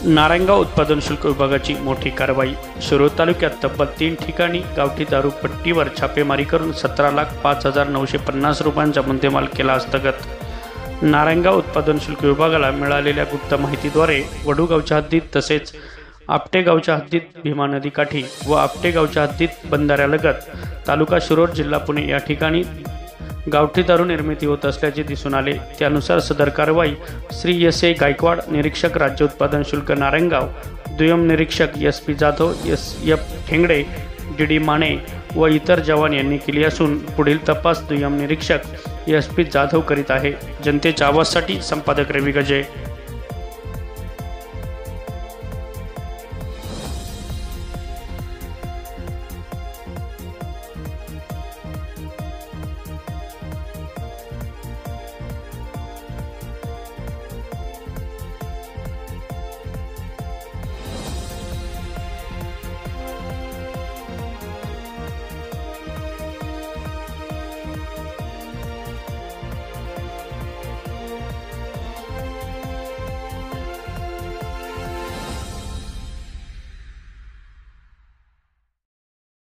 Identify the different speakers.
Speaker 1: नारायणगाव उत्पादन शुल्क विभागाची मोठी कारवाई। शिरूर तालुक्यात तब्बल 3 ठिकाणी गावठी दारू पट्टीवर छापेमारी करून 17,05,950 रुपयांचा मुद्देमाल केला हस्तगत। नारायणगाव उत्पादन शुल्क विभागाला मिळालेल्या गुप्त माहितीद्वारे वडूगावच्या हद्दीत तसेच आपटेगावच्या हद्दीत भीमा नदीकाठी व आपटेगावच्या हद्दीत बंधाऱ्यालगत तालुका शिरूर जिल्हा पुणे या ठिकाणी गावठी दारू निर्मिती होत असल्याचे दिसून आले। त्यानुसार सदर कारवाई श्री एस.ए. गायकवाड, निरीक्षक राज्य उत्पादन शुल्क नारायणगाव, दुय्यम निरीक्षक एस.पी. जाधव, एस.एफ. ठेंगडे, डी.डी. माने व इतर जवान यांनी केली असून पुढील तपास दुय्यम निरीक्षक एस.पी. जाधव करीत आहे। जनतेच्या आवाजसाठी संपादक रवी गजे।